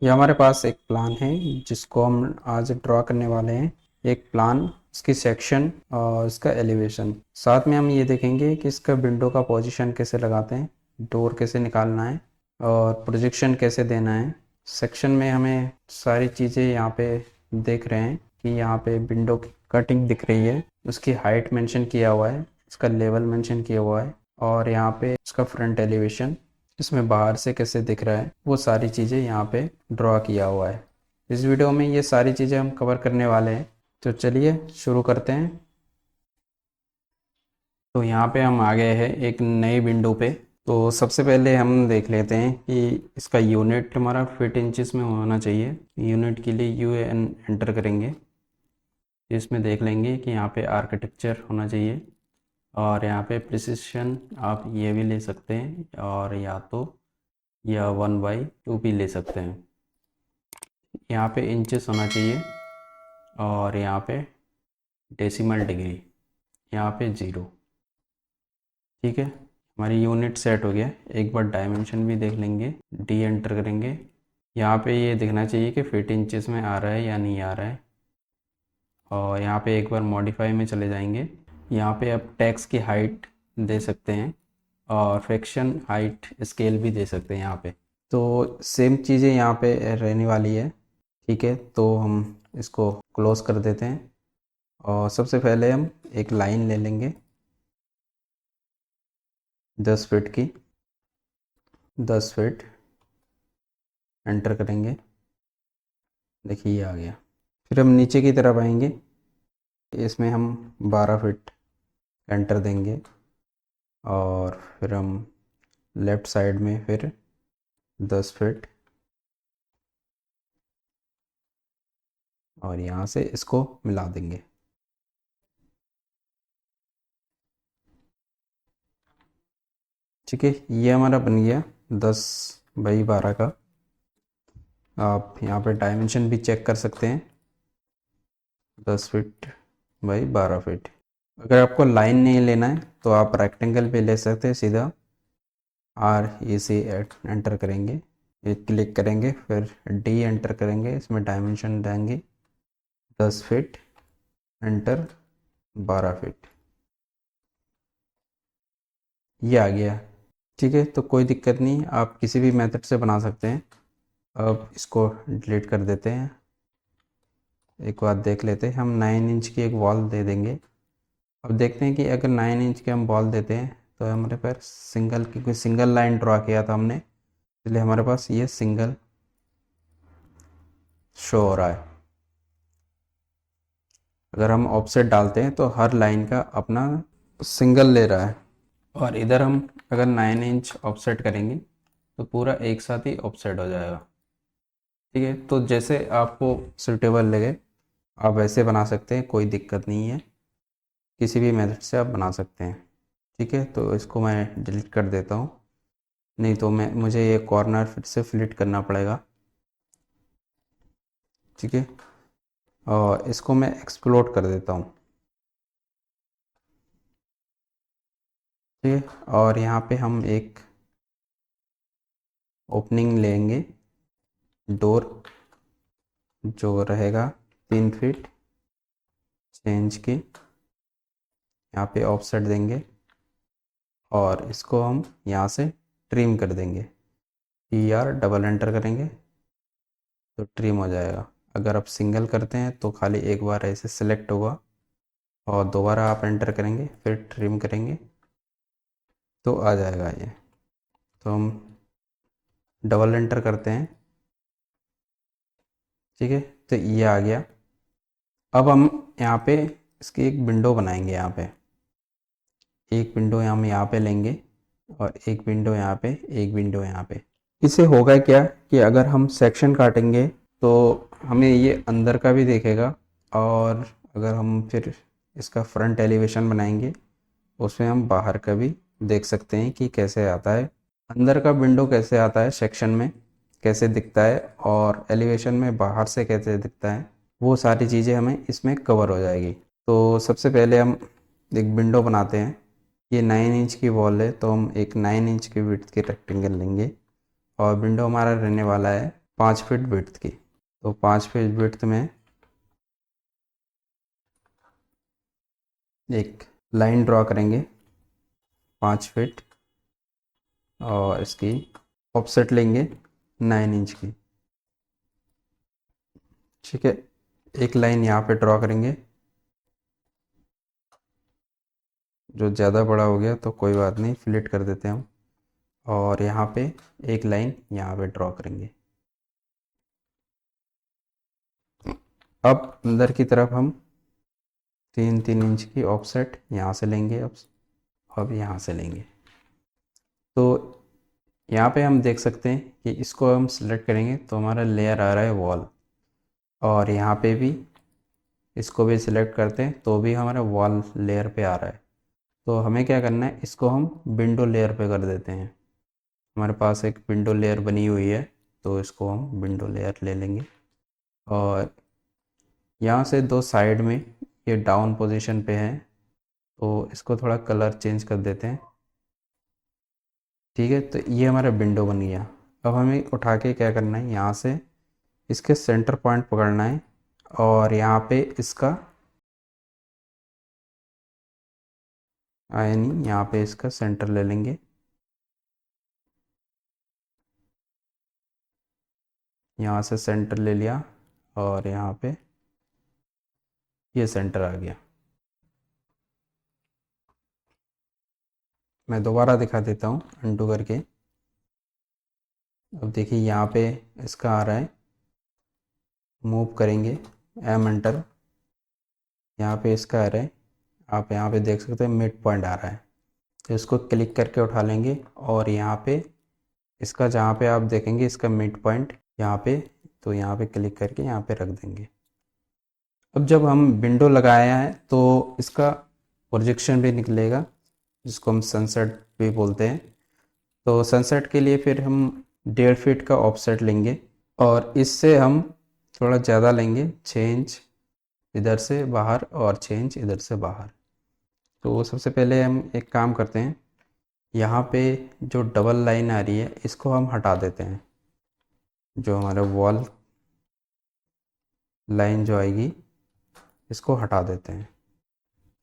ये हमारे पास एक प्लान है जिसको हम आज ड्रॉ करने वाले हैं। एक प्लान, इसकी सेक्शन और इसका एलिवेशन, साथ में हम ये देखेंगे कि इसका विंडो का पोजीशन कैसे लगाते हैं, डोर कैसे निकालना है और प्रोजेक्शन कैसे देना है। सेक्शन में हमें सारी चीज़ें यहाँ पे देख रहे हैं कि यहाँ पे विंडो की कटिंग दिख रही है, उसकी हाइट मेंशन किया हुआ है, इसका लेवल मेंशन किया हुआ है और यहाँ पे इसका फ्रंट एलिवेशन, इसमें बाहर से कैसे दिख रहा है, वो सारी चीज़ें यहाँ पे ड्रॉ किया हुआ है। इस वीडियो में ये सारी चीज़ें हम कवर करने वाले हैं, तो चलिए शुरू करते हैं। तो यहाँ पे हम आ गए हैं एक नई विंडो पे। तो सबसे पहले हम देख लेते हैं कि इसका यूनिट हमारा फीट इंचेस में होना चाहिए। यूनिट के लिए यूएन एंटर करेंगे, इसमें देख लेंगे कि यहाँ पे आर्किटेक्चर होना चाहिए और यहाँ पे प्रिसिशन आप ये भी ले सकते हैं और या तो या 1/2 भी ले सकते हैं। यहाँ पे इंचेस होना चाहिए और यहाँ पे डेसिमल डिग्री, यहाँ पे 0। ठीक है, हमारी यूनिट सेट हो गया। एक बार डायमेंशन भी देख लेंगे, डी एंटर करेंगे। यहाँ पे ये दिखना चाहिए कि फीट इंचेस में आ रहा है या नहीं आ रहा है। और यहाँ पे एक बार मॉडिफाई में चले जाएंगे। यहाँ पे आप टेक्स्ट की हाइट दे सकते हैं और फ्रैक्शन हाइट स्केल भी दे सकते हैं यहाँ पे। तो सेम चीज़ें यहाँ पे रहने वाली है। ठीक है, तो हम इसको क्लोज कर देते हैं और सबसे पहले हम एक लाइन ले लेंगे 10 फीट की। 10 फीट एंटर करेंगे, देखिए ये आ गया। फिर हम नीचे की तरफ आएंगे, इसमें हम 12 फीट एंटर देंगे और फिर हम लेफ़्ट साइड में फिर 10 फीट और यहाँ से इसको मिला देंगे। ठीक है, ये हमारा बन गया 10/12 का। आप यहाँ पे डायमेंशन भी चेक कर सकते हैं, 10 फीट बाई 12 फीट। अगर आपको लाइन नहीं लेना है तो आप रेक्टेंगल पे ले सकते हैं। सीधा REC एंटर करेंगे, ये क्लिक करेंगे, फिर D एंटर करेंगे, इसमें डायमेंशन देंगे 10 फीट एंटर 12 फीट, ये आ गया। ठीक है, तो कोई दिक्कत नहीं, आप किसी भी मेथड से बना सकते हैं। अब इसको डिलीट कर देते हैं। एक बात देख लेते हैं, हम 9 इंच की एक वॉल दे देंगे। अब देखते हैं कि अगर 9 इंच की हम वॉल देते हैं तो हमारे पास सिंगल की कोई सिंगल लाइन ड्रॉ किया था हमने, इसलिए हमारे पास ये सिंगल शो हो रहा है। अगर हम ऑफसेट डालते हैं तो हर लाइन का अपना सिंगल ले रहा है। और इधर हम अगर 9 इंच ऑफसेट करेंगे तो पूरा एक साथ ही ऑफसेट हो जाएगा। ठीक है, तो जैसे आपको सूटेबल लगे आप वैसे बना सकते हैं, कोई दिक्कत नहीं है, किसी भी मेथड से आप बना सकते हैं। ठीक है, तो इसको मैं डिलीट कर देता हूँ, नहीं तो मुझे ये कॉर्नर फिर से फिलिट करना पड़ेगा। ठीक है, और इसको मैं एक्सप्लोड कर देता हूँ। ठीक है, और यहाँ पे हम एक ओपनिंग लेंगे, डोर जो रहेगा 3 फीट 6 इंच की, यहाँ पे ऑफसेट देंगे और इसको हम यहाँ से ट्रिम कर देंगे। डबल एंटर करेंगे तो ट्रिम हो जाएगा। अगर आप सिंगल करते हैं तो खाली एक बार ऐसे सिलेक्ट होगा और दोबारा आप एंटर करेंगे फिर ट्रिम करेंगे तो आ जाएगा ये। तो हम डबल एंटर करते हैं। ठीक है, तो ये आ गया। अब हम यहाँ पे इसकी एक विंडो बनाएंगे। यहाँ पे एक विंडो हम यहाँ पे लेंगे और एक विंडो यहाँ पे, एक विंडो यहाँ पे। इससे होगा क्या कि अगर हम सेक्शन काटेंगे तो हमें ये अंदर का भी देखेगा और अगर हम फिर इसका फ्रंट एलिवेशन बनाएंगे उसमें हम बाहर का भी देख सकते हैं कि कैसे आता है, अंदर का विंडो कैसे आता है, सेक्शन में कैसे दिखता है और एलिवेशन में बाहर से कैसे दिखता है, वो सारी चीज़ें हमें इसमें कवर हो जाएगी। तो सबसे पहले हम एक विंडो बनाते हैं। ये 9 इंच की वॉल है तो हम एक 9 इंच की विड्थ की रेक्टेंगल लेंगे और विंडो हमारा रहने वाला है 5 फीट विड्थ की। तो 5 फीट विड्थ में एक लाइन ड्रॉ करेंगे 5 फीट, और इसकी ऑफसेट लेंगे 9 इंच की। ठीक है, एक लाइन यहाँ पे ड्रॉ करेंगे, जो ज़्यादा बड़ा हो गया तो कोई बात नहीं, फिलेट कर देते हैं हम। और यहाँ पे एक लाइन यहाँ पे ड्रॉ करेंगे। अब अंदर की तरफ हम 3-3 इंच की ऑफसेट यहाँ से लेंगे। अब यहाँ से लेंगे तो यहाँ पे हम देख सकते हैं कि इसको हम सिलेक्ट करेंगे तो हमारा लेयर आ रहा है वॉल, और यहाँ पे भी इसको भी सिलेक्ट करते हैं तो भी हमारा वॉल लेयर पे आ रहा है। तो हमें क्या करना है, इसको हम विंडो लेयर पे कर देते हैं। हमारे पास एक विंडो लेयर बनी हुई है, तो इसको हम विंडो लेयर ले लेंगे। और यहाँ से दो साइड में ये डाउन पोजीशन पे है, तो इसको थोड़ा कलर चेंज कर देते हैं। ठीक है, तो ये हमारा विंडो बन गया। अब हमें उठा के क्या करना है, यहाँ से इसके सेंटर पॉइंट पकड़ना है, और यहाँ पे इसका यानी यहाँ पे इसका सेंटर ले लेंगे। यहाँ से सेंटर ले लिया, और यहाँ पे ये सेंटर आ गया। मैं दोबारा दिखा देता हूँ अनडू करके। अब देखिए यहाँ पे इसका आ रहा है, मूव करेंगे एम एंटर, यहाँ पे इसका आ रहा है, आप यहाँ पे देख सकते हैं मिड पॉइंट आ रहा है। तो इसको क्लिक करके उठा लेंगे, और यहाँ पे इसका जहाँ पे आप देखेंगे इसका मिड पॉइंट यहाँ पे, तो यहाँ पे क्लिक करके यहाँ पे रख देंगे। अब जब हम विंडो लगाया है तो इसका प्रोजेक्शन भी निकलेगा, जिसको हम सनसेट भी बोलते हैं। तो सनसेट के लिए फिर हम 1.5 फीट का ऑफसेट लेंगे, और इससे हम थोड़ा ज़्यादा लेंगे, 6 इंच इधर से बाहर और 6 इंच इधर से बाहर। तो सबसे पहले हम एक काम करते हैं, यहाँ पे जो डबल लाइन आ रही है इसको हम हटा देते हैं। जो हमारा वॉल लाइन जो आएगी इसको हटा देते हैं।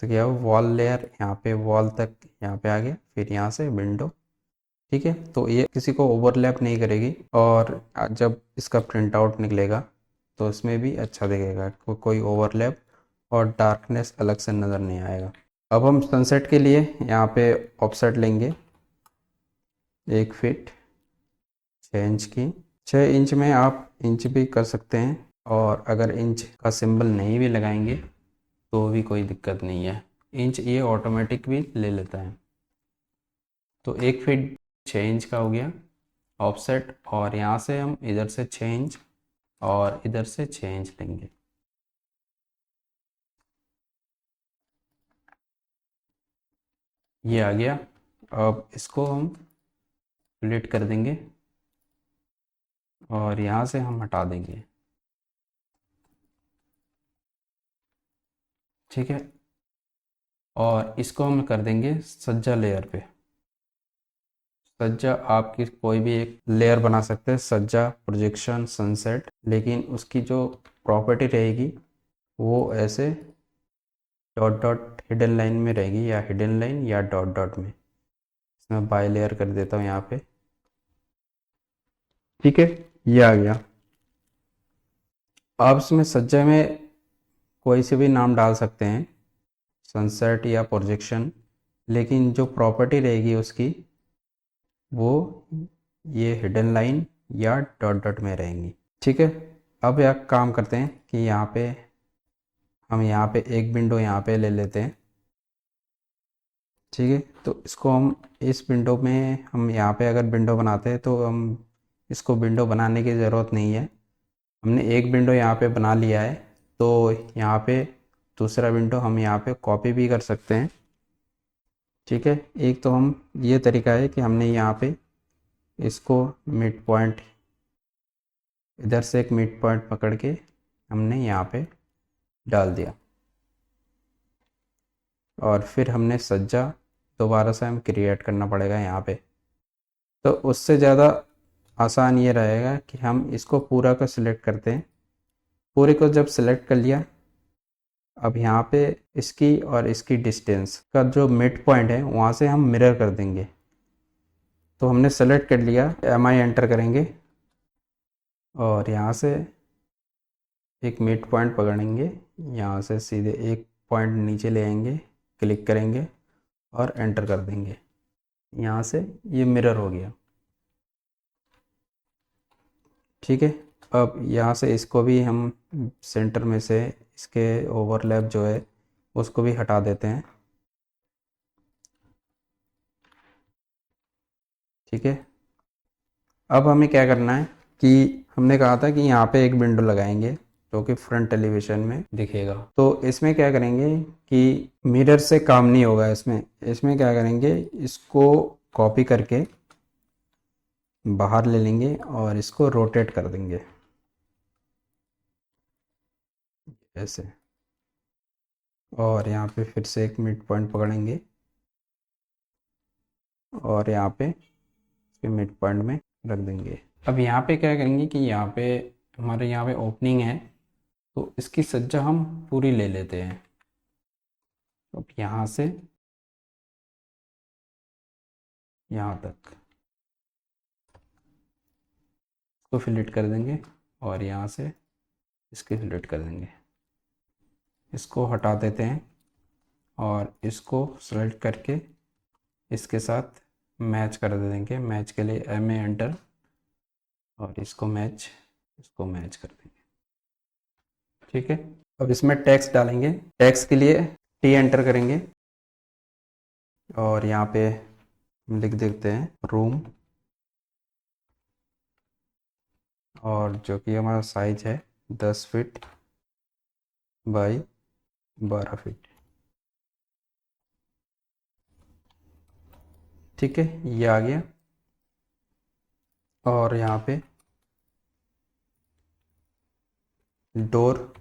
तो क्या हो, वॉल लेयर यहाँ पे वॉल तक यहाँ पे आ गया, फिर यहाँ से विंडो। ठीक है, तो ये किसी को ओवरलैप नहीं करेगी, और जब इसका प्रिंट आउट निकलेगा तो इसमें भी अच्छा दिखेगा, कोई ओवरलैप और डार्कनेस अलग से नज़र नहीं आएगा। अब हम सनसेट के लिए यहाँ पे ऑफसेट लेंगे 1 फीट 6 इंच की। 6 इंच में आप इंच भी कर सकते हैं, और अगर इंच का सिंबल नहीं भी लगाएंगे तो भी कोई दिक्कत नहीं है, इंच ये ऑटोमेटिक भी ले लेता है। तो 1 फीट 6 इंच का हो गया ऑफसेट, और यहाँ से हम इधर से 6 इंच और इधर से 6 इंच लेंगे। ये आ गया। अब इसको हम स्प्लिट कर देंगे, और यहाँ से हम हटा देंगे। ठीक है, और इसको हम कर देंगे सज्जा लेयर पे। सज्जा आपकी कोई भी एक लेयर बना सकते हैं, सज्जा, प्रोजेक्शन, सनसेट, लेकिन उसकी जो प्रॉपर्टी रहेगी वो ऐसे डॉट डॉट हिडन लाइन में रहेगी, या हिडन लाइन या डॉट डॉट में। इसमें बाय लेयर कर देता हूँ यहाँ पे। ठीक है, ये आ गया। आप इसमें सज्जा में कोई से भी नाम डाल सकते हैं, सनसेट या प्रोजेक्शन, लेकिन जो प्रॉपर्टी रहेगी उसकी वो ये हिडन लाइन या डॉट डॉट में रहेंगी। ठीक है, अब एक काम करते हैं कि यहाँ पे हम यहाँ पे एक विंडो यहाँ पे ले लेते हैं। ठीक है, तो इसको हम इस विंडो में हम यहाँ पे अगर विंडो बनाते हैं तो हम इसको विंडो बनाने की ज़रूरत नहीं है। हमने एक विंडो यहाँ पे बना लिया है, तो यहाँ पे दूसरा विंडो हम यहाँ पे कॉपी भी कर सकते हैं। ठीक है, एक तो हम ये तरीका है कि हमने यहाँ पे इसको मिड पॉइंट, इधर से एक मिड पॉइंट पकड़ के हमने यहाँ पे डाल दिया, और फिर हमने सज्जा दोबारा से हम क्रिएट करना पड़ेगा यहाँ पे। तो उससे ज़्यादा आसान ये रहेगा कि हम इसको पूरा को सिलेक्ट करते हैं। पूरे को जब सिलेक्ट कर लिया, अब यहाँ पे इसकी और इसकी डिस्टेंस का जो मिड पॉइंट है वहाँ से हम मिरर कर देंगे। तो हमने सेलेक्ट कर लिया, एम आई एंटर करेंगे और यहाँ से एक मिड पॉइंट पकड़ेंगे, यहाँ से सीधे एक पॉइंट नीचे ले आएंगे, क्लिक करेंगे और एंटर कर देंगे। यहाँ से ये मिरर हो गया। ठीक है, अब यहाँ से इसको भी हम सेंटर में से इसके ओवरलैप जो है उसको भी हटा देते हैं। ठीक है, अब हमें क्या करना है कि हमने कहा था कि यहाँ पे एक विंडो लगाएंगे जो कि फ्रंट एलिवेशन में दिखेगा। तो इसमें क्या करेंगे कि मिरर से काम नहीं होगा, इसमें क्या करेंगे, इसको कॉपी करके बाहर ले लेंगे और इसको रोटेट कर देंगे ऐसे, और यहाँ पे फिर से एक मिड पॉइंट पकड़ेंगे और यहाँ पे मिड पॉइंट में रख देंगे। अब यहाँ पे क्या करेंगे कि यहाँ पे हमारे यहाँ पे ओपनिंग है, तो इसकी सज्जा हम पूरी ले लेते हैं। अब यहाँ से यहाँ तक इसको फिलेट कर देंगे और यहाँ से इसके फिलेट कर देंगे। इसको हटा देते हैं और इसको सेलेक्ट करके इसके साथ मैच कर देंगे। मैच के लिए एम ए एंटर और इसको मैच कर देंगे। ठीक है, अब इसमें टेक्स्ट डालेंगे। टेक्स्ट के लिए टी एंटर करेंगे और यहाँ पे लिख देते हैं रूम, और जो कि हमारा साइज है 10 फीट बाई 12 फीट। ठीक है, ये आ गया। और यहाँ पे डोर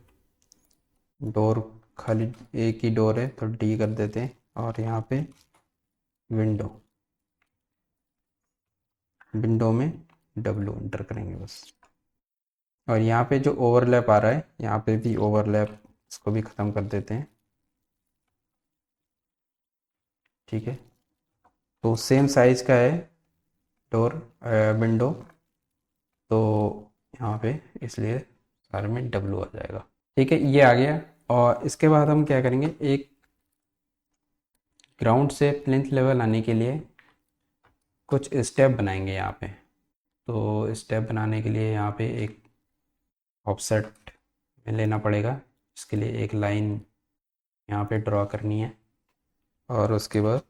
खाली एक ही डोर है तो डी कर देते हैं, और यहाँ पे विंडो में डब्ल्यू एंटर करेंगे बस। और यहाँ पे जो ओवरलैप आ रहा है, यहाँ पे भी ओवरलैप, इसको भी ख़त्म कर देते हैं। ठीक है, तो सेम साइज का है डोर विंडो, तो यहाँ पे इसलिए सारे में डब्ल्यू आ जाएगा। ठीक है, ये आ गया। और इसके बाद हम क्या करेंगे, एक ग्राउंड से प्लिंथ लेवल आने के लिए कुछ स्टेप बनाएंगे यहाँ पे। तो स्टेप बनाने के लिए यहाँ पे एक ऑफसेट में लेना पड़ेगा। इसके लिए एक लाइन यहाँ पे ड्रॉ करनी है और उसके बाद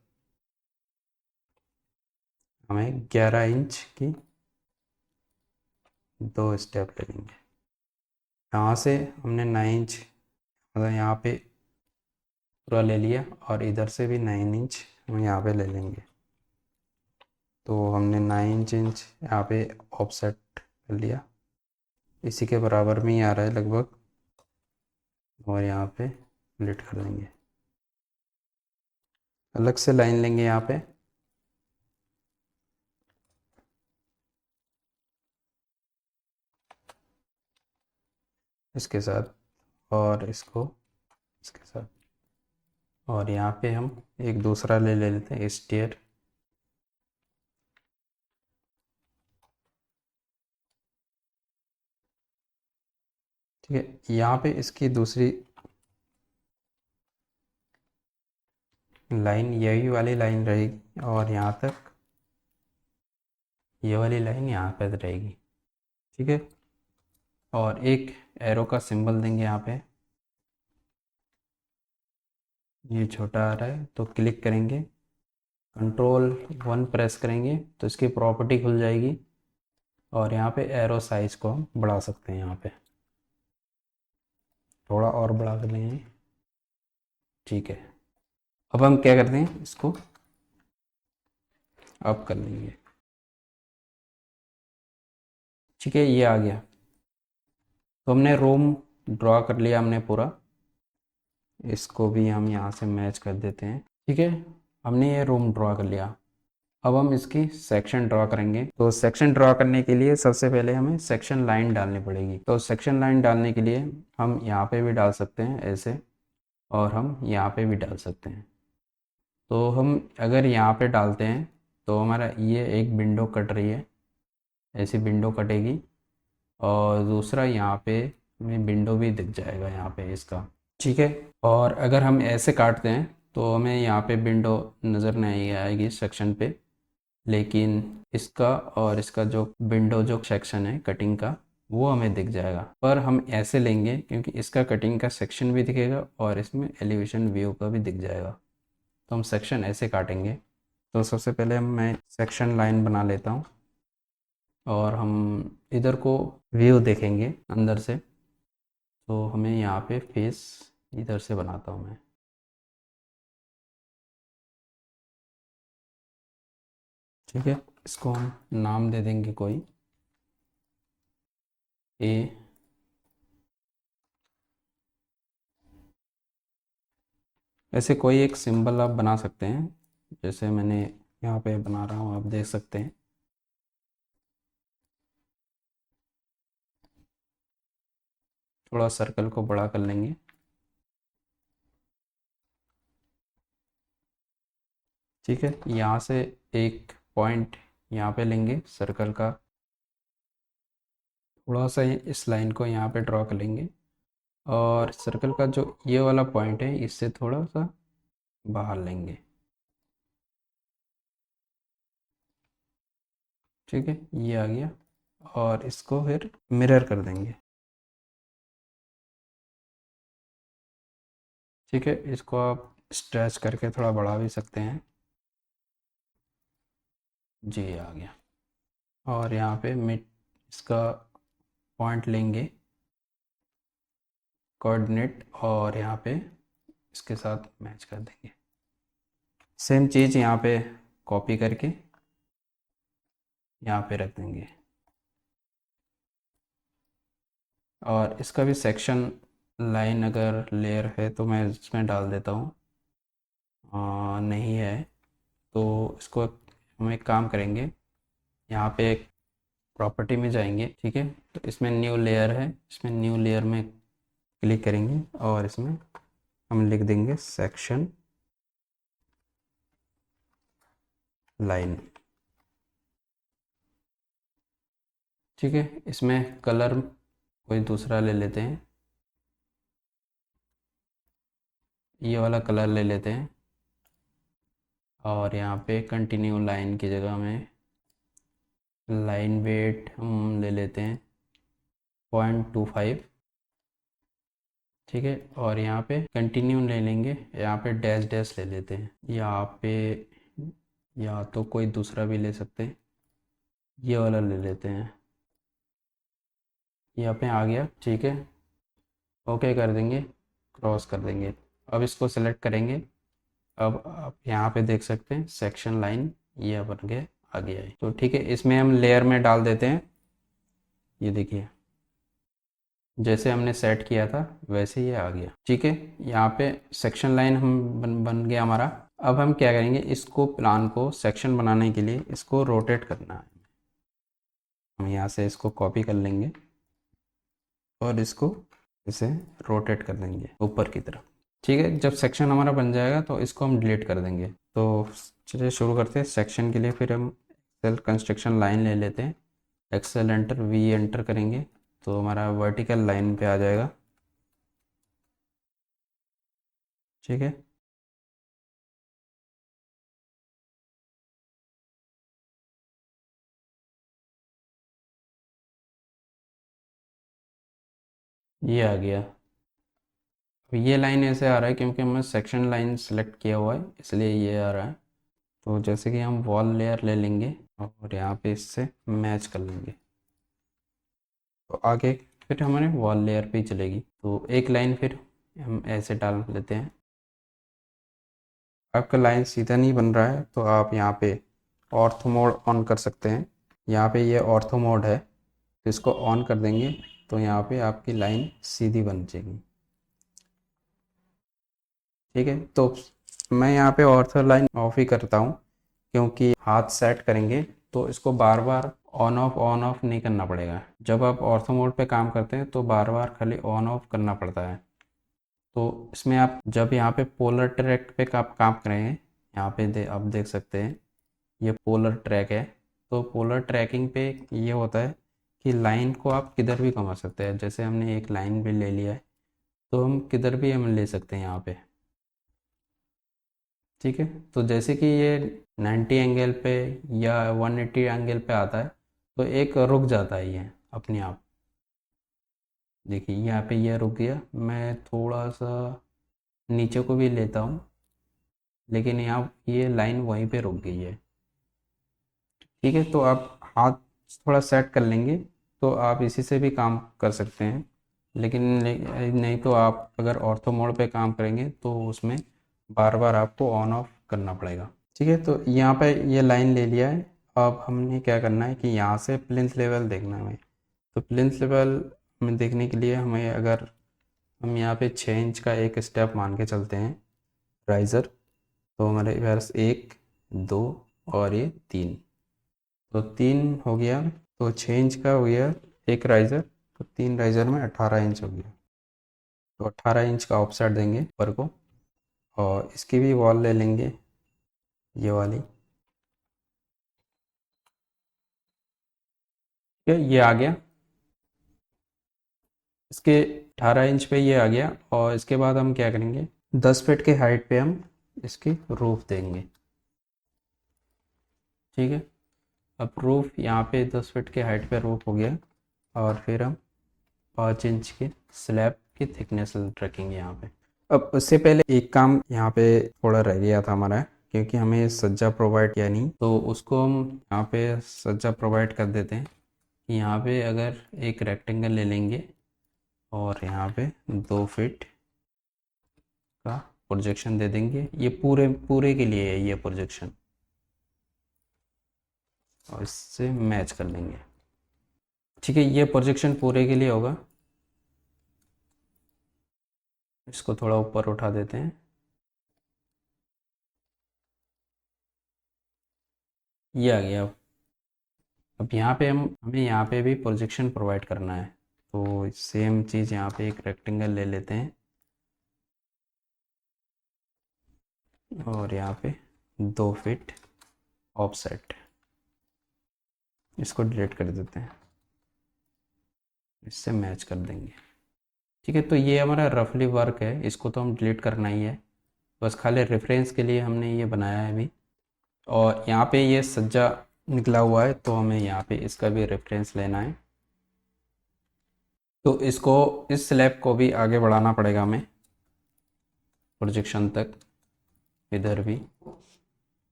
हमें 11 इंच की 2 स्टेप लगेंगे। यहाँ से हमने 9 इंच मतलब यहाँ पे पूरा ले लिया और इधर से भी 9 इंच हम यहाँ पे ले लेंगे। तो हमने 9 इंच यहाँ पे ऑफसेट कर लिया, इसी के बराबर में ही आ रहा है लगभग, और यहाँ पे स्प्लिट कर देंगे। अलग से लाइन लेंगे यहाँ पे, इसके साथ और इसको इसके साथ, और यहाँ पे हम एक दूसरा ले लेते हैं स्टेयर। ठीक है, यहाँ पे इसकी दूसरी लाइन यही वाली लाइन रहेगी और यहाँ तक ये वाली लाइन यहाँ पर रहेगी। ठीक है, और एक एरो का सिंबल देंगे यहाँ पे। ये छोटा आ रहा है तो क्लिक करेंगे, Ctrl 1 प्रेस करेंगे तो इसकी प्रॉपर्टी खुल जाएगी, और यहाँ पे एरो साइज को हम बढ़ा सकते हैं। यहाँ पे थोड़ा और बढ़ा कर लेंगे। ठीक है, अब हम क्या करते हैं, इसको अप कर लेंगे। ठीक है, ये आ गया। तो हमने रूम ड्रॉ कर लिया हमने पूरा, इसको भी हम यहाँ से मैच कर देते हैं। ठीक है, हमने ये रूम ड्रॉ कर लिया। अब हम इसकी सेक्शन ड्रॉ करेंगे। तो सेक्शन ड्रॉ करने के लिए सबसे पहले हमें सेक्शन लाइन डालनी पड़ेगी। तो सेक्शन लाइन डालने के लिए हम यहाँ पे भी डाल सकते हैं ऐसे, और हम यहाँ पे भी डाल सकते हैं। तो हम अगर यहाँ पे डालते हैं तो हमारा ये एक विंडो कट रही है, ऐसी विंडो कटेगी, और दूसरा यहाँ पे हमें विंडो भी दिख जाएगा यहाँ पे इसका, ठीक है। और अगर हम ऐसे काटते हैं तो हमें यहाँ पे विंडो नज़र नहीं आएगी सेक्शन पे, लेकिन इसका और इसका जो विंडो जो सेक्शन है कटिंग का, वो हमें दिख जाएगा। पर हम ऐसे लेंगे क्योंकि इसका कटिंग का सेक्शन भी दिखेगा और इसमें एलिवेशन व्यू का भी दिख जाएगा। तो हम सेक्शन ऐसे काटेंगे। तो सबसे पहले मैं सेक्शन लाइन बना लेता हूँ, और हम इधर को व्यू देखेंगे अंदर से। तो हमें यहाँ पे फेस इधर से बनाता हूँ मैं, ठीक है। इसको हम नाम दे देंगे कोई ए। ऐसे कोई एक सिंबल आप बना सकते हैं, जैसे मैंने यहाँ पे बना रहा हूँ, आप देख सकते हैं। थोड़ा सर्कल को बड़ा कर लेंगे, ठीक है। यहाँ से एक पॉइंट यहाँ पे लेंगे सर्कल का, थोड़ा सा इस लाइन को यहाँ पे ड्रॉ कर लेंगे, और सर्कल का जो ये वाला पॉइंट है इससे थोड़ा सा बाहर लेंगे, ठीक है। ये आ गया, और इसको फिर मिरर कर देंगे, ठीक है। इसको आप स्ट्रेच करके थोड़ा बढ़ा भी सकते हैं। जी आ गया। और यहाँ पे मिड इसका पॉइंट लेंगे कोऑर्डिनेट, और यहाँ पे इसके साथ मैच कर देंगे। सेम चीज़ यहाँ पे कॉपी करके यहाँ पे रख देंगे, और इसका भी सेक्शन लाइन अगर लेयर है तो मैं इसमें डाल देता हूँ। नहीं है तो इसको हम एक काम करेंगे, यहाँ पे एक प्रॉपर्टी में जाएंगे, ठीक है। तो इसमें न्यू लेयर है, इसमें न्यू लेयर में क्लिक करेंगे, और इसमें हम लिख देंगे सेक्शन लाइन, ठीक है। इसमें कलर कोई दूसरा ले लेते हैं, ये वाला कलर ले लेते हैं, और यहाँ पे कंटिन्यू लाइन की जगह में लाइन वेट हम ले लेते हैं 0.25, ठीक है। और यहाँ पे कंटिन्यू ले लेंगे, यहाँ पे डैश डैश ले लेते हैं, यहाँ पे या तो कोई दूसरा भी ले सकते हैं, ये वाला ले लेते हैं। यहाँ पे आ गया, ठीक है। ओके कर देंगे, क्रॉस कर देंगे। अब इसको सेलेक्ट करेंगे। अब आप यहाँ पे देख सकते हैं सेक्शन लाइन ये बन के आ गया है। तो ठीक है, इसमें हम लेयर में डाल देते हैं। ये देखिए जैसे हमने सेट किया था वैसे ये आ गया, ठीक है। यहाँ पे सेक्शन लाइन हम बन गया हमारा। अब हम क्या करेंगे, इसको प्लान को सेक्शन बनाने के लिए इसको रोटेट करना है। हम यहाँ से इसको कॉपी कर लेंगे और इसको इसे रोटेट कर देंगे ऊपर की तरफ, ठीक है। जब सेक्शन हमारा बन जाएगा तो इसको हम डिलीट कर देंगे। तो चलिए शुरू करते हैं सेक्शन के लिए। फिर हम सेल कंस्ट्रक्शन लाइन ले लेते हैं, एक्सेल एंटर वी एंटर करेंगे तो हमारा वर्टिकल लाइन पे आ जाएगा, ठीक है। ये आ गया। अब ये लाइन ऐसे आ रहा है क्योंकि हमने सेक्शन लाइन सेलेक्ट किया हुआ है, इसलिए ये आ रहा है। तो जैसे कि हम वॉल लेयर ले लेंगे और यहाँ पे इससे मैच कर लेंगे, तो आगे फिर हमारे वॉल लेयर पे ही चलेगी। तो एक लाइन फिर हम ऐसे डाल लेते हैं। आपका लाइन सीधा नहीं बन रहा है तो आप यहाँ पे ऑर्थो मोड ऑन कर सकते हैं। यहाँ पे ये ऑर्थो मोड है, तो इसको ऑन कर देंगे तो यहाँ पे आपकी लाइन सीधी बन जाएगी, ठीक है। तो मैं यहाँ पे ऑर्थो लाइन ऑफ ही करता हूँ क्योंकि हाथ सेट करेंगे तो इसको बार बार ऑन ऑफ नहीं करना पड़ेगा। जब आप ऑर्थो मोड पे काम करते हैं तो बार बार खाली ऑन ऑफ करना पड़ता है। तो इसमें आप जब यहाँ पे पोलर ट्रैक पे आप काम करेंगे, यहाँ पे आप देख सकते हैं ये पोलर ट्रैक है। तो पोलर ट्रैकिंग पे ये होता है कि लाइन को आप किधर भी घुमा सकते हैं। जैसे हमने एक लाइन पे ले लिया है तो हम किधर भी हम ले सकते हैं यहाँ पे, ठीक है। तो जैसे कि ये 90 एंगल पे या 180 एंगल पे आता है तो एक रुक जाता है ये अपने आप। देखिए यहाँ पे ये रुक गया। मैं थोड़ा सा नीचे को भी लेता हूँ लेकिन यहाँ ये लाइन वहीं पे रुक गई है, ठीक है। तो आप हाथ थोड़ा सेट कर लेंगे तो आप इसी से भी काम कर सकते हैं। लेकिन नहीं तो आप अगर ऑर्थो मोड पे काम करेंगे तो उसमें बार बार आपको ऑन ऑफ करना पड़ेगा, ठीक है। तो यहाँ पे ये लाइन ले लिया है। अब हमने क्या करना है कि यहाँ से प्लिंथ लेवल देखना है हमें। तो प्लिंथ लेवल में देखने के लिए हमें, अगर हम यहाँ पे 6 इंच का एक स्टेप मान के चलते हैं राइज़र, तो हमारे पास 1 2 और ये 3, तो 3 हो गया। तो 6 इंच का हो गया एक राइज़र, तो 3 राइज़र में 18 इंच हो गया। तो 18 इंच का ऑफसेट देंगे ऊपर को, और इसकी भी वॉल ले लेंगे ये वाली, ठीक है। ये आ गया, इसके 18 इंच पे ये आ गया। और इसके बाद हम क्या करेंगे, 10 फीट के हाइट पे हम इसकी रूफ देंगे, ठीक है। अब रूफ यहाँ पे 10 फीट के हाइट पे रूफ हो गया। और फिर हम 5 इंच के स्लैब की थिकनेस रखेंगे यहाँ पे। अब उससे पहले एक काम यहाँ पे थोड़ा रह गया था हमारा, क्योंकि हमें सज्जा प्रोवाइड किया नहीं, तो उसको हम यहाँ पे सज्जा प्रोवाइड कर देते हैं। यहाँ पे अगर एक रेक्टेंगल ले लेंगे और यहाँ पे 2 फीट का प्रोजेक्शन दे देंगे। ये पूरे पूरे के लिए है ये प्रोजेक्शन, और इससे मैच कर लेंगे, ठीक है। ये प्रोजेक्शन पूरे के लिए होगा। इसको थोड़ा ऊपर उठा देते हैं। ये आ गया। अब यहाँ पे हमें यहाँ पे भी प्रोजेक्शन प्रोवाइड करना है। तो सेम चीज़ यहाँ पे एक रेक्टेंगल ले लेते हैं और यहाँ पे 2 फीट ऑफसेट, इसको डिलीट कर देते हैं, इससे मैच कर देंगे, ठीक है। तो ये हमारा रफली वर्क है, इसको तो हम डिलीट करना ही है, बस खाली रेफरेंस के लिए हमने ये बनाया है अभी। और यहाँ पे ये सज्जा निकला हुआ है तो हमें यहाँ पे इसका भी रेफरेंस लेना है। तो इसको, इस स्लैब को भी आगे बढ़ाना पड़ेगा हमें प्रोजेक्शन तक, इधर भी।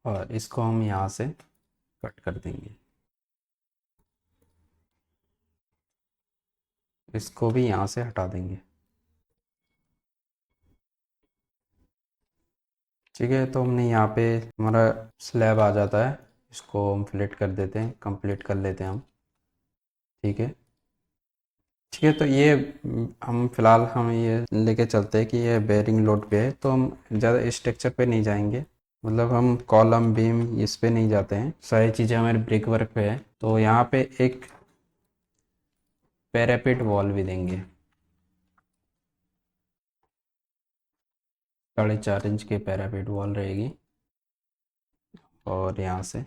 और इसको हम यहाँ से कट कर देंगे, इसको भी यहाँ से हटा देंगे, ठीक है। तो हमने यहाँ पे हमारा स्लैब आ जाता है, इसको हम फिलेट कर देते हैं, कंप्लीट कर लेते हैं हम, ठीक है। ठीक है, तो ये हम फिलहाल हम ये लेके चलते हैं कि ये बेयरिंग लोड पे है, तो हम ज़्यादा स्ट्रक्चर पे नहीं जाएंगे। मतलब हम कॉलम बीम इस पे नहीं जाते हैं, सारी चीज़ें हमारे ब्रिक वर्क पे है। तो यहाँ पे एक पैरापेट वॉल भी देंगे, 4.5 इंच की पैरापेट वॉल रहेगी। और यहाँ से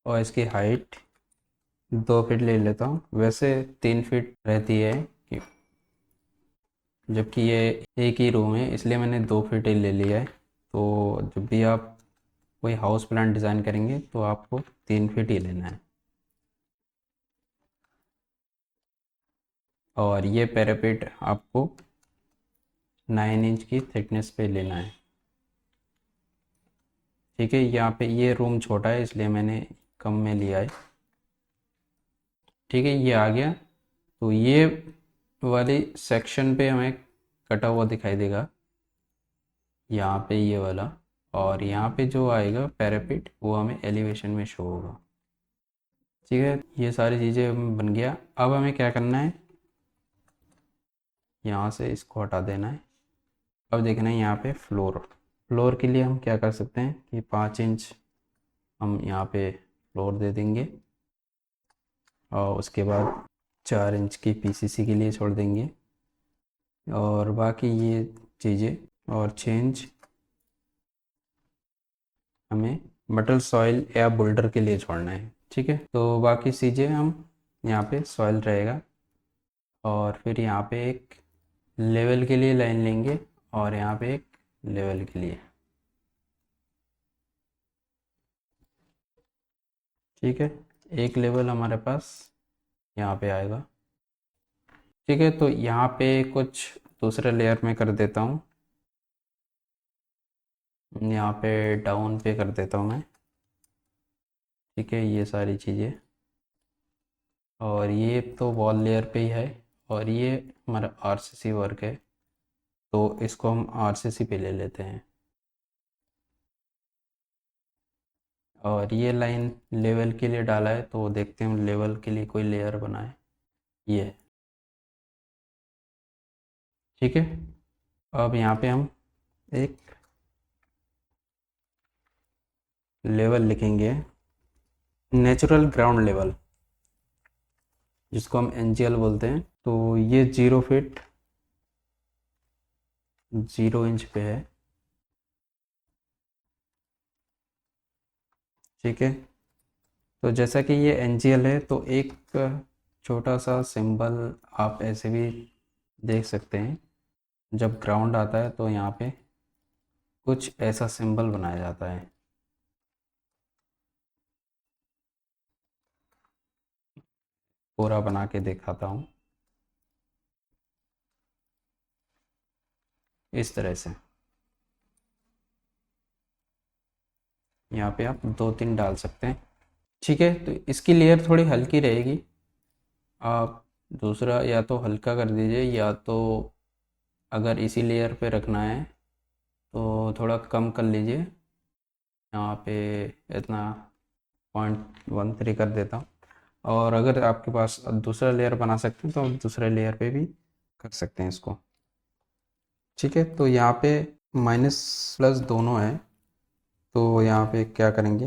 और इसकी हाइट 2 फीट ले लेता हूँ, वैसे 3 फीट रहती है जबकि ये एक ही रूम है, इसलिए मैंने 2 फीट ही ले लिया है। तो जब भी आप कोई हाउस प्लान डिज़ाइन करेंगे तो आपको 3 फीट ही लेना है। और ये पैरापेट आपको 9 इंच की थिकनेस पे लेना है, ठीक है। यहाँ पे ये रूम छोटा है इसलिए मैंने कम में लिया है, ठीक है। ये आ गया। तो ये वाली सेक्शन पे हमें कटा हुआ दिखाई देगा, यहाँ पे ये वाला। और यहाँ पे जो आएगा पैरापेट वो हमें एलिवेशन में शो होगा, ठीक है, ये सारी चीज़ें बन गया। अब हमें क्या करना है, यहाँ से इसको हटा देना है। अब देखना है यहाँ पे फ्लोर। फ्लोर के लिए हम क्या कर सकते हैं कि 5 इंच हम यहाँ पे फ्लोर दे देंगे, और उसके बाद 4 इंच की पीसीसी के लिए छोड़ देंगे, और बाकी ये चीज़ें और 6 इंच हमें मटल सॉइल या बोल्डर के लिए छोड़ना है। ठीक है, तो बाकी चीज़ें हम यहाँ पे सॉइल रहेगा, और फिर यहाँ पे एक लेवल के लिए लाइन लेंगे, और यहाँ पे एक लेवल के लिए। ठीक है, एक लेवल हमारे पास यहाँ पे आएगा। ठीक है, तो यहाँ पे कुछ दूसरे लेयर में कर देता हूँ, यहाँ पे डाउन पे कर देता हूँ मैं। ठीक है, ये सारी चीज़ें, और ये तो वॉल लेयर पे ही है, और ये हमारा आरसीसी वर्क है, तो इसको हम आरसीसी पे ले लेते हैं। और ये लाइन लेवल के लिए डाला है, तो देखते हैं लेवल के लिए कोई लेयर बनाए। ये है। ठीक है, अब यहाँ पे हम एक लेवल लिखेंगे, नेचुरल ग्राउंड लेवल, जिसको हम एनजीएल बोलते हैं। तो ये 0 फीट 0 इंच पे है। ठीक है, तो जैसा कि ये एनजीएल है, तो एक छोटा सा सिंबल आप ऐसे भी देख सकते हैं। जब ग्राउंड आता है तो यहाँ पे कुछ ऐसा सिंबल बनाया जाता है। पूरा बना के दिखाता हूँ, इस तरह से। यहाँ पे आप 2-3 डाल सकते हैं। ठीक है, तो इसकी लेयर थोड़ी हल्की रहेगी। आप दूसरा या तो हल्का कर दीजिए, या तो अगर इसी लेयर पे रखना है तो थोड़ा कम कर लीजिए। यहाँ पे इतना 0.13 कर देता हूँ। और अगर आपके पास दूसरा लेयर बना सकते हैं तो दूसरे लेयर पे भी कर सकते हैं इसको। ठीक है, तो यहाँ पे माइनस प्लस दोनों है, तो यहाँ पे क्या करेंगे,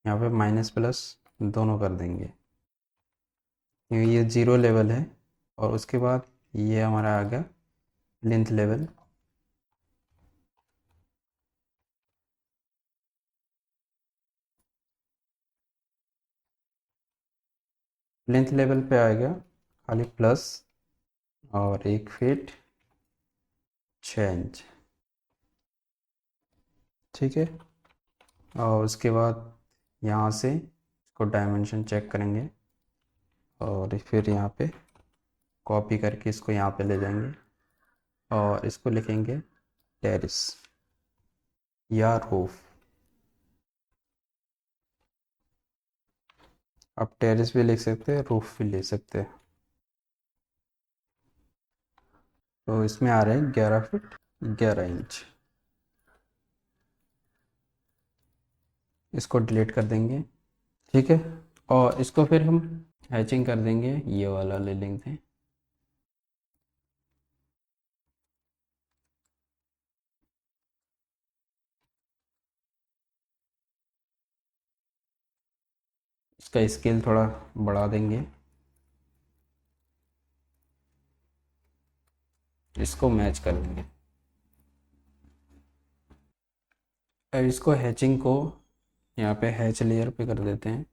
यहाँ पे माइनस प्लस दोनों कर देंगे, क्योंकि ये 0 लेवल है। और उसके बाद ये हमारा आ गया लेंथ लेवल। लेंथ लेवल पे आएगा खाली प्लस, और 1 फीट 6 इंच। ठीक है, और उसके बाद यहाँ से इसको डायमेंशन चेक करेंगे, और फिर यहाँ पे कॉपी करके इसको यहाँ पे ले जाएंगे, और इसको लिखेंगे टेरिस या रूफ। आप टेरिस भी लिख सकते हैं, रूफ भी ले सकते हैं। तो इसमें आ रहे हैं 11 फीट 11 इंच। इसको डिलीट कर देंगे। ठीक है, और इसको फिर हम हैचिंग कर देंगे, ये वाला ले लेंगे। इसका स्केल थोड़ा बढ़ा देंगे, इसको मैच कर देंगे। अब इसको हैचिंग को यहाँ पे हैच लेयर पे कर देते हैं।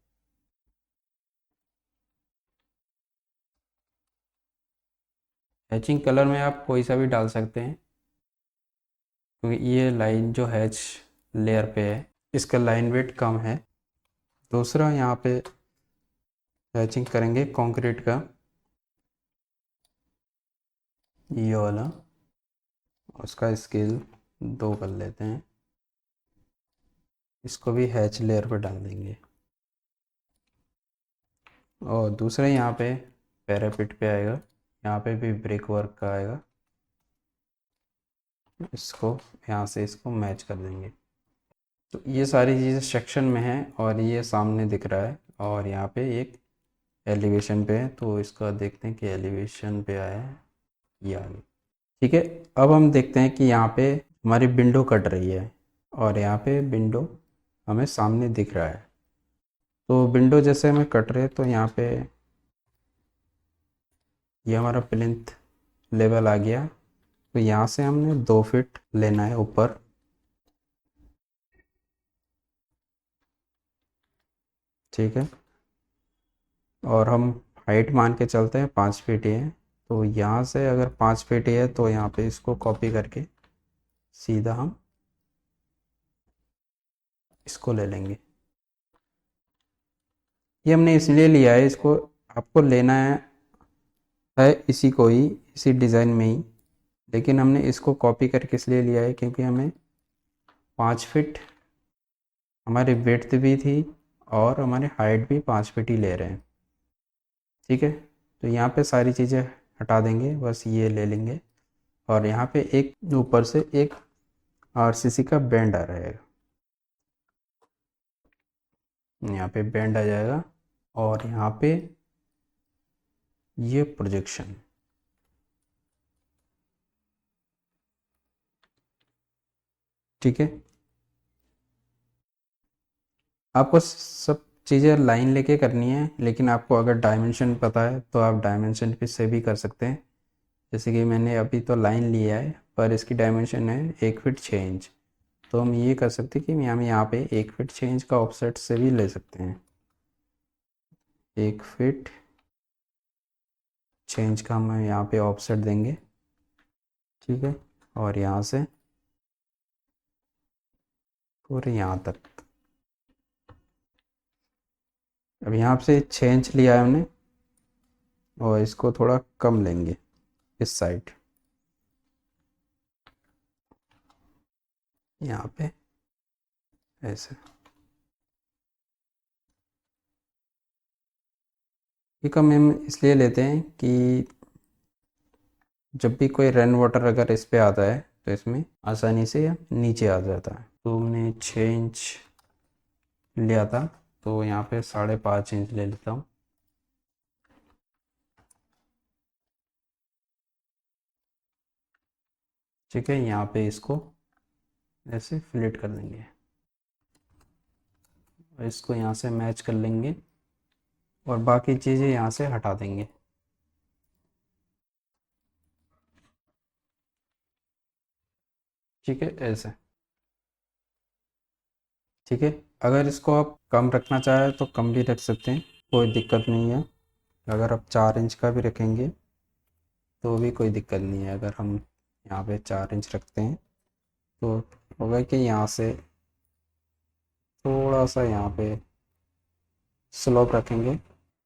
हैचिंग कलर में आप कोई सा भी डाल सकते हैं, क्योंकि ये लाइन जो हैच लेयर पे है इसका लाइन वेट कम है। दूसरा यहाँ पे हैचिंग करेंगे कंक्रीट का, ये वाला, उसका स्केल 2 कर लेते हैं। इसको भी हैच लेयर पर डाल देंगे। और दूसरा यहाँ पे पैरापिट पे आएगा, यहाँ पे भी ब्रिक वर्क का आएगा, इसको यहाँ से इसको मैच कर देंगे। तो ये सारी चीज़ें सेक्शन में हैं, और ये सामने दिख रहा है, और यहाँ पे एक एलिवेशन पे है, तो इसका देखते हैं कि एलिवेशन पे आया है, ये आ गया। ठीक है, अब हम देखते हैं कि यहाँ पे हमारी विंडो कट रही है और यहाँ पे विंडो हमें सामने दिख रहा है। तो विंडो जैसे हमें कट रहे तो यहाँ पे ये हमारा प्लिंथ लेवल आ गया। तो यहाँ से हमने 2 फीट लेना है ऊपर। ठीक है, और हम हाइट मान के चलते हैं 5 फीट ही है। तो यहाँ से अगर 5 फीट ही है तो यहाँ पे इसको कॉपी करके सीधा हम इसको ले लेंगे। ये हमने इसलिए लिया है, इसको आपको लेना है इसी को ही, इसी डिज़ाइन में ही, लेकिन हमने इसको कॉपी करके इसलिए लिया है क्योंकि हमें 5 फीट हमारी विड्थ भी थी और हमारी हाइट भी 5 फीट ही ले रहे हैं। ठीक है, तो यहाँ पे सारी चीज़ें हटा देंगे, बस ये ले लेंगे। और यहाँ पे एक ऊपर से एक आरसीसी का बैंड आ रहेगा, यहाँ पे बैंड आ जाएगा। और यहाँ पे ये प्रोजेक्शन, ठीक है। आपको सब चीज़ें लाइन लेके करनी है, लेकिन आपको अगर डायमेंशन पता है तो आप डायमेंशन पे से भी कर सकते हैं। जैसे कि मैंने अभी तो लाइन लिया है, पर इसकी डायमेंशन है 1 फीट 6 इंच। तो हम ये कर सकते हैं कि हम यहाँ पे 1 फीट 6 इंच का ऑफसेट से भी ले सकते हैं। 1 फीट 6 इंच का हम यहाँ पे ऑफसेट देंगे। ठीक है, और यहाँ से पूरे यहाँ तक। अब यहाँ से 6 इंच लिया है हमने और इसको थोड़ा कम लेंगे इस साइड, यहाँ पे ऐसे। ये कम हम इसलिए लेते हैं कि जब भी कोई रेन वाटर अगर इस पे आता है तो इसमें आसानी से नीचे आ जाता है। तो हमने 6 इंच लिया था, तो यहाँ पे 5.5 इंच ले लेता हूँ। ठीक है, यहाँ पे इसको ऐसे फ्लिट कर देंगे और इसको यहाँ से मैच कर लेंगे और बाकी चीज़ें यहाँ से हटा देंगे। ठीक है, ऐसे। ठीक है, अगर इसको आप कम रखना चाहें तो कम भी रख सकते हैं, कोई दिक्कत नहीं है। अगर आप 4 इंच का भी रखेंगे तो भी कोई दिक्कत नहीं है। अगर हम यहाँ पे 4 इंच रखते हैं तो होगा कि यहाँ से थोड़ा सा यहाँ पे स्लोप रखेंगे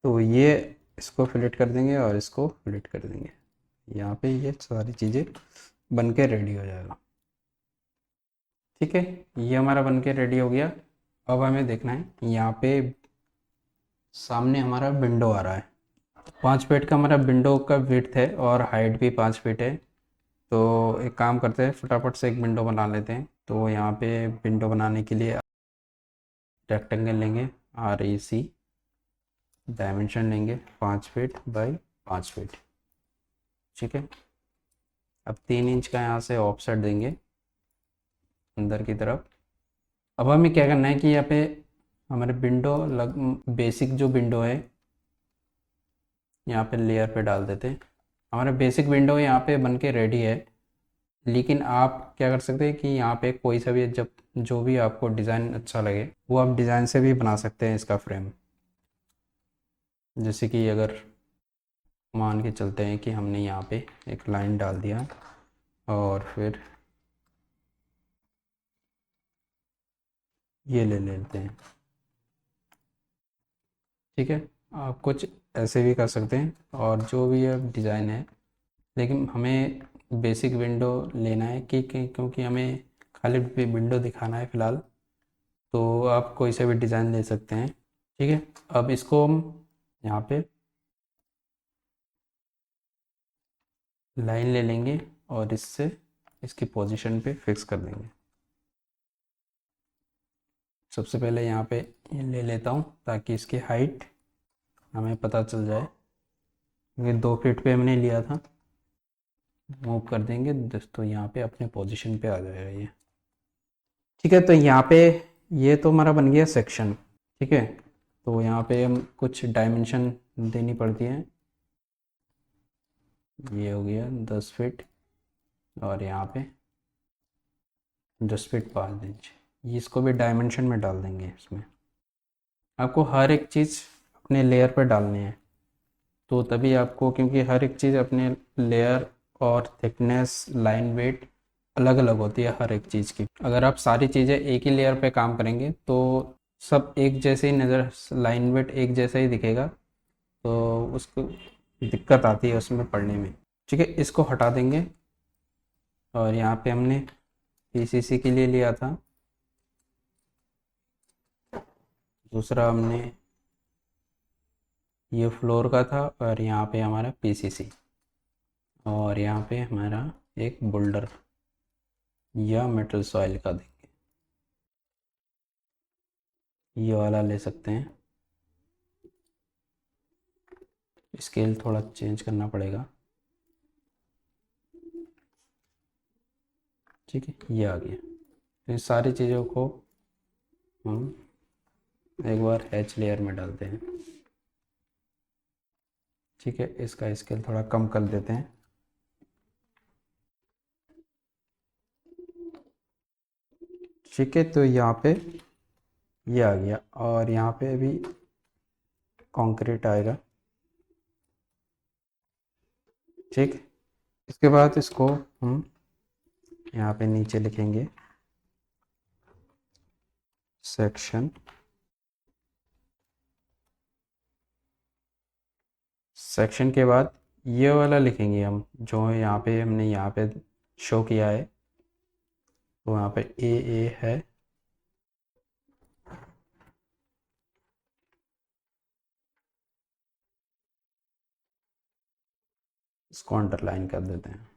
तो ये इसको फिलेट कर देंगे और इसको फिलेट कर देंगे। यहाँ पे ये सारी चीज़ें बन के रेडी हो जाएगा। ठीक है, ये हमारा बन के रेडी हो गया। अब हमें देखना है यहाँ पे सामने हमारा विंडो आ रहा है। 5 फीट का हमारा विंडो का विड्थ है और हाइट भी 5 फीट है। तो एक काम करते हैं, फटाफट से एक विंडो बना लेते हैं। तो यहाँ पे विंडो बनाने के लिए रेक्टेंगल लेंगे, REC, डायमेंशन लेंगे 5 फीट बाई 5 फीट। ठीक है, अब 3 इंच का यहाँ से ऑफसेट देंगे अंदर की तरफ। अब हमें क्या करना है कि यहाँ पे हमारे विंडो बेसिक जो विंडो है यहाँ पे लेयर पे डाल देते हैं। हमारा बेसिक विंडो यहाँ पे बन के रेडी है, लेकिन आप क्या कर सकते हैं कि यहाँ पे कोई सा भी जब जो भी आपको डिज़ाइन अच्छा लगे वो आप डिज़ाइन से भी बना सकते हैं इसका फ्रेम। जैसे कि अगर मान के चलते हैं कि हमने यहाँ पे एक लाइन डाल दिया और फिर ये ले लेते हैं। ठीक है, आप कुछ ऐसे भी कर सकते हैं और जो भी अब डिज़ाइन है, लेकिन हमें बेसिक विंडो लेना है क्योंकि हमें खाली विंडो दिखाना है फ़िलहाल। तो आप कोई सा भी डिज़ाइन ले सकते हैं। ठीक है, अब इसको हम यहाँ पे लाइन ले लेंगे और इससे इसकी पोजीशन पे फिक्स कर देंगे। सबसे पहले यहाँ पे ये ले लेता हूँ ताकि इसकी हाइट हमें पता चल जाए, क्योंकि 2 फीट पे हमने लिया था। मूव कर देंगे दोस्तों, यहाँ पे अपने पोजीशन पे आ जाएगा ये। ठीक है, तो यहाँ पे ये तो हमारा बन गया सेक्शन। ठीक है, तो यहाँ पे हम कुछ डायमेंशन देनी पड़ती है। ये हो गया 10 फीट और यहाँ पे 10 फीट 5 इंच। ये इसको भी डायमेंशन में डाल देंगे। इसमें आपको हर एक चीज़ अपने लेयर पर डालनी है, तो तभी आपको, क्योंकि हर एक चीज़ अपने लेयर और थिकनेस लाइन वेट अलग अलग होती है हर एक चीज़ की। अगर आप सारी चीज़ें एक ही लेयर पे काम करेंगे तो सब एक जैसे ही नज़र, लाइन वेट एक जैसा ही दिखेगा, तो उसको दिक्कत आती है उसमें पढ़ने में। ठीक है, इसको हटा देंगे। और यहाँ पे हमने पीसीसी के लिए लिया था, दूसरा हमने ये फ्लोर का था, और यहाँ पे हमारा पीसीसी, और यहाँ पे हमारा एक बोल्डर या मेटल सॉइल का देंगे। ये वाला ले सकते हैं। स्केल थोड़ा चेंज करना पड़ेगा। ठीक है, ये आ गया। तो इन सारी चीज़ों को हम एक बार हैच लेयर में डालते हैं। ठीक है, इसका स्केल थोड़ा कम कर देते हैं। ठीक है, तो यहाँ पे ये आ गया, और यहाँ पे अभी कंक्रीट आएगा। ठीक, इसके बाद इसको हम यहाँ पे नीचे लिखेंगे सेक्शन। सेक्शन के बाद ये वाला लिखेंगे हम, जो यहाँ पे हमने यहाँ पे शो किया है, तो यहाँ पे ए है। इसको अंडरलाइन कर देते हैं।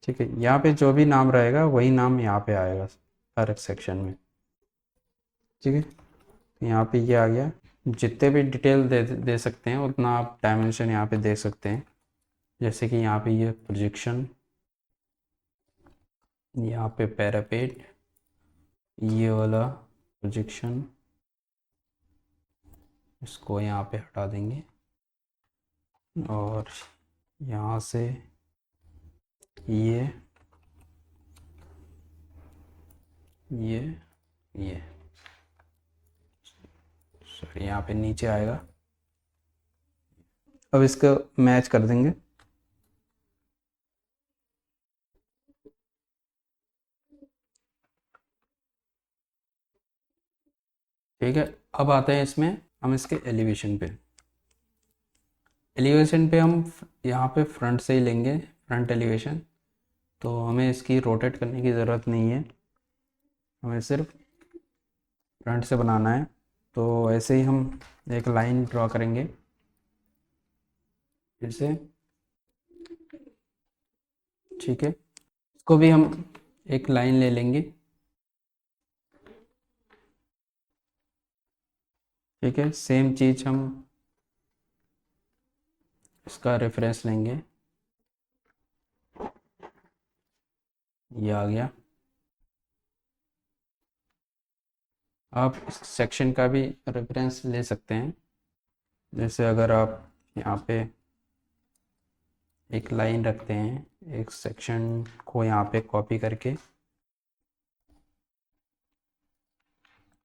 ठीक है, यहाँ पे जो भी नाम रहेगा वही नाम यहाँ पे आएगा हर एक सेक्शन में। ठीक है, तो यहाँ पे ये आ गया। जितने भी डिटेल दे सकते हैं उतना आप डायमेंशन यहाँ पे दे सकते हैं। जैसे कि यहाँ पे ये प्रोजेक्शन, यहाँ पे पैरापेट, ये वाला प्रोजेक्शन, इसको यहाँ पे हटा देंगे, और यहाँ से ये ये ये सॉरी, यहाँ पे नीचे आएगा। अब इसको मैच कर देंगे। ठीक है, अब आते हैं इसमें हम इसके एलिवेशन पे। एलिवेशन पे हम यहाँ पे फ्रंट से ही लेंगे, फ्रंट एलिवेशन। तो हमें इसकी रोटेट करने की ज़रूरत नहीं है, हमें सिर्फ फ्रंट से बनाना है। तो ऐसे ही हम एक लाइन ड्रॉ करेंगे फिर से। ठीक है, इसको भी हम एक लाइन ले लेंगे। ठीक है, सेम चीज़ हम इसका रेफरेंस लेंगे। ये आ गया। आप इस सेक्शन का भी रेफरेंस ले सकते हैं। जैसे अगर आप यहाँ पे एक लाइन रखते हैं, एक सेक्शन को यहाँ पे कॉपी करके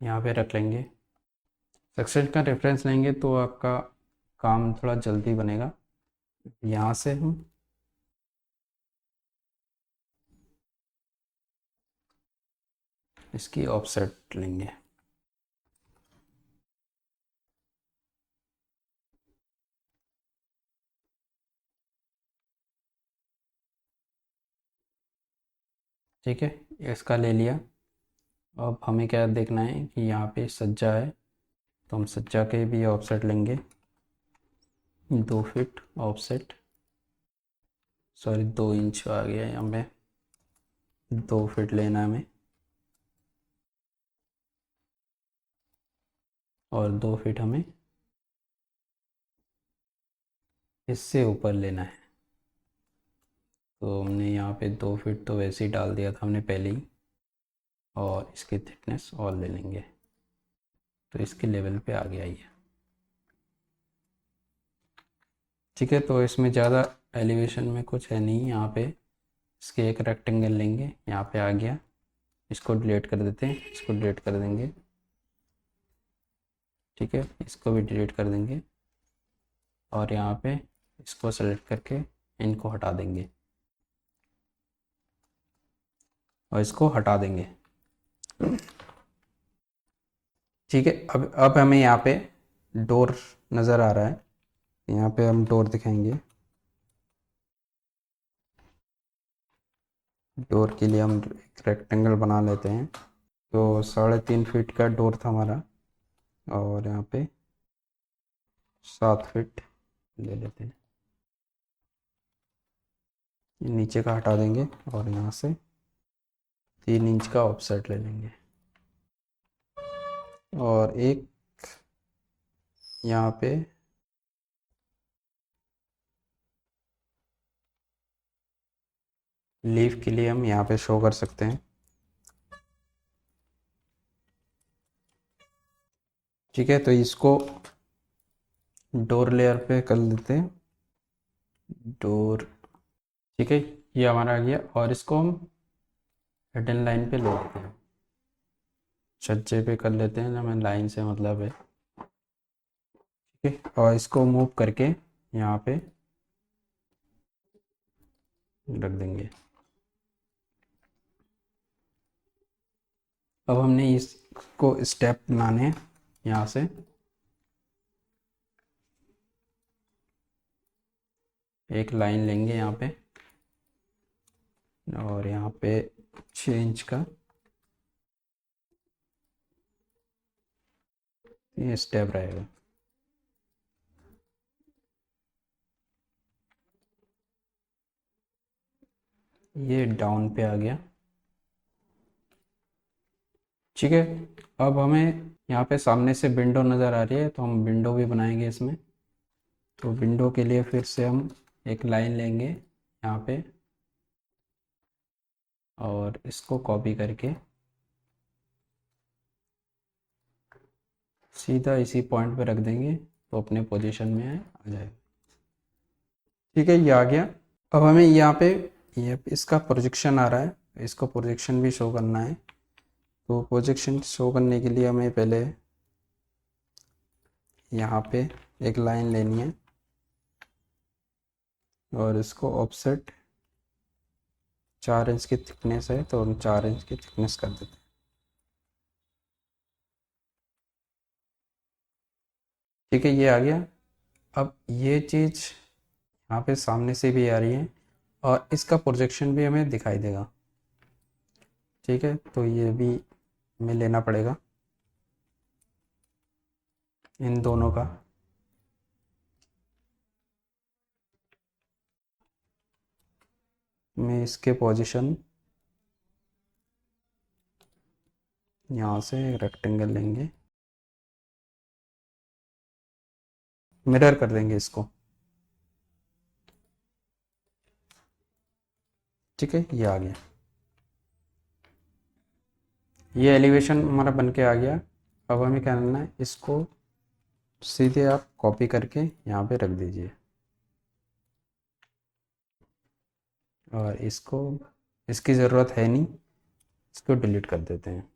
यहाँ पे रख लेंगे, सेक्शन का रेफरेंस लेंगे तो आपका काम थोड़ा जल्दी बनेगा। यहाँ से हम इसकी ऑफसेट लेंगे। ठीक है, इसका ले लिया। अब हमें क्या देखना है कि यहाँ पे सज्जा है, तो हम सज्जा के भी ऑफसेट लेंगे। 2 फीट ऑफसेट, सॉरी 2 इंच आ गया यहाँ पे। 2 फीट लेना है हमें। और 2 फीट हमें इससे ऊपर लेना है। तो हमने यहाँ पे 2 फीट तो वैसे ही डाल दिया था हमने पहले ही, और इसकी थिकनेस और ले लेंगे, तो इसके लेवल पे आ गया ये। ठीक है, तो इसमें ज़्यादा एलिवेशन में कुछ है नहीं यहाँ पे। इसके एक रेक्टेंगल लेंगे, यहाँ पे आ गया, इसको डिलीट कर देते हैं, इसको डिलीट कर देंगे। ठीक है, इसको भी डिलीट कर देंगे, और यहाँ पे इसको सेलेक्ट करके इनको हटा देंगे और इसको हटा देंगे। ठीक है, अब हमें यहाँ पे डोर नज़र आ रहा है, यहाँ पे हम डोर दिखाएंगे। डोर के लिए हम एक रेक्टेंगल बना लेते हैं। तो 3.5 फीट का डोर था हमारा, और यहाँ पे 7 फीट ले लेते हैं। नीचे का हटा देंगे और यहाँ से 3 इंच का ऑफसेट ले लेंगे, और एक यहाँ पे लीफ के लिए हम यहाँ पे शो कर सकते हैं। ठीक है, तो इसको डोर लेयर पे कर लेते हैं, डोर। ठीक है, ये हमारा आ गया, और इसको हम हिडन लाइन पे ले लेते हैं, छज्जे पे कर लेते हैं, हमें लाइन से मतलब है। ठीक है, और इसको मूव करके यहाँ पे रख देंगे। अब हमने इसको स्टेप बनाने हैं यहाँ से। एक लाइन लेंगे यहाँ पे, और यहाँ पे 6 इंच का ये स्टेप रहेगा। ये डाउन पे आ गया। ठीक है, अब हमें यहाँ पे सामने से विंडो नज़र आ रही है, तो हम विंडो भी बनाएंगे इसमें। तो विंडो के लिए फिर से हम एक लाइन लेंगे यहाँ पे, और इसको कॉपी करके सीधा इसी पॉइंट पे रख देंगे, तो अपने पोजीशन में आ जाएगा। ठीक है, ये आ गया। अब हमें यहाँ पे ये इसका प्रोजेक्शन आ रहा है, इसको प्रोजेक्शन भी शो करना है। तो प्रोजेक्शन शो करने के लिए हमें पहले यहाँ पे एक लाइन लेनी है, और इसको ऑफसेट 4 इंच की थिकनेस है, तो हम 4 इंच की थिकनेस कर देते हैं। ठीक है, ये आ गया। अब ये चीज़ यहाँ पे सामने से भी आ रही है, और इसका प्रोजेक्शन भी हमें दिखाई देगा। ठीक है, तो ये भी हमें लेना पड़ेगा इन दोनों का। मैं इसके पोजीशन यहाँ से रेक्टेंगल लेंगे, मिरर कर देंगे इसको। ठीक है, ये आ गया। ये एलिवेशन हमारा बन के आ गया। अब हमें क्या करना है, इसको सीधे आप कॉपी करके यहाँ पे रख दीजिए, और इसको, इसकी ज़रूरत है नहीं, इसको डिलीट कर देते हैं।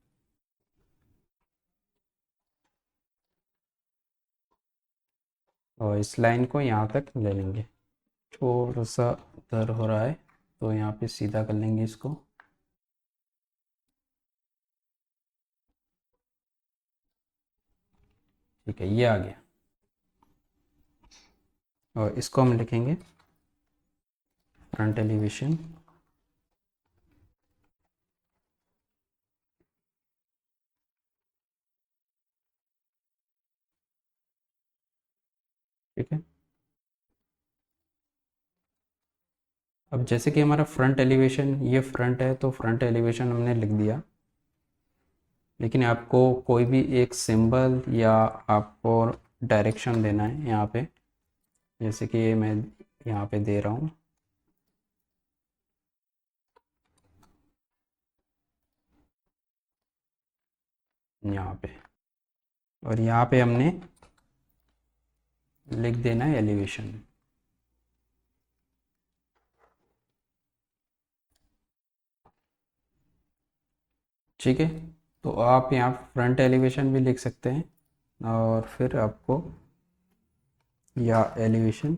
और इस लाइन को यहाँ तक ले लेंगे। थोड़ा सा दर हो रहा है, तो यहाँ पे सीधा कर लेंगे इसको। ठीक है, ये आ गया, और इसको हम लिखेंगे फ्रंट एलिवेशन। ठीक है, अब जैसे कि हमारा फ्रंट एलिवेशन ये फ्रंट है, तो फ्रंट एलिवेशन हमने लिख दिया। लेकिन आपको कोई भी एक सिंबल या आपको डायरेक्शन देना है यहाँ पे, जैसे कि ये मैं यहाँ पे दे रहा हूँ। यहाँ पे, और यहाँ पे हमने लिख देना है एलिवेशन। ठीक है, तो आप यहाँ फ्रंट एलिवेशन भी लिख सकते हैं, और फिर आपको या एलिवेशन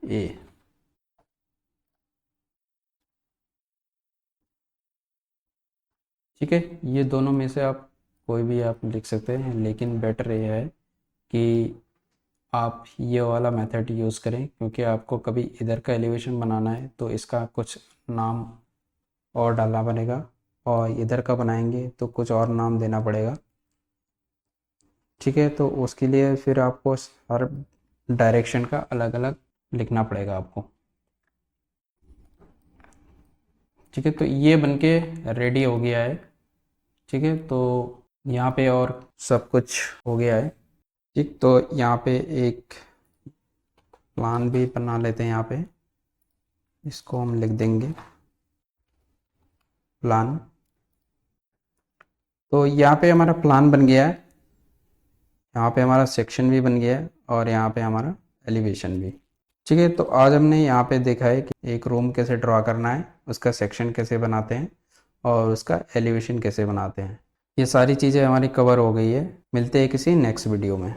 ए। ठीक है, ये दोनों में से आप कोई भी आप लिख सकते हैं, लेकिन बेटर ये है कि आप ये वाला मेथड यूज़ करें, क्योंकि आपको कभी इधर का एलिवेशन बनाना है तो इसका कुछ नाम और डालना पड़ेगा, और इधर का बनाएंगे तो कुछ और नाम देना पड़ेगा। ठीक है, तो उसके लिए फिर आपको हर डायरेक्शन का अलग अलग लिखना पड़ेगा आपको। ठीक है, तो ये बनके रेडी हो गया है। ठीक है, तो यहाँ पे और सब कुछ हो गया है। ठीक, तो यहाँ पे एक प्लान भी बना लेते हैं। यहाँ पे इसको हम लिख देंगे प्लान। तो यहाँ पे हमारा प्लान बन गया है, यहाँ पे हमारा सेक्शन भी बन गया है, और यहाँ पे हमारा एलिवेशन भी। ठीक है, तो आज हमने यहाँ पे देखा है कि एक रूम कैसे ड्रा करना है, उसका सेक्शन कैसे बनाते हैं, और उसका एलिवेशन कैसे बनाते हैं। ये सारी चीज़ें हमारी कवर हो गई है। मिलते हैं किसी नेक्स्ट वीडियो में।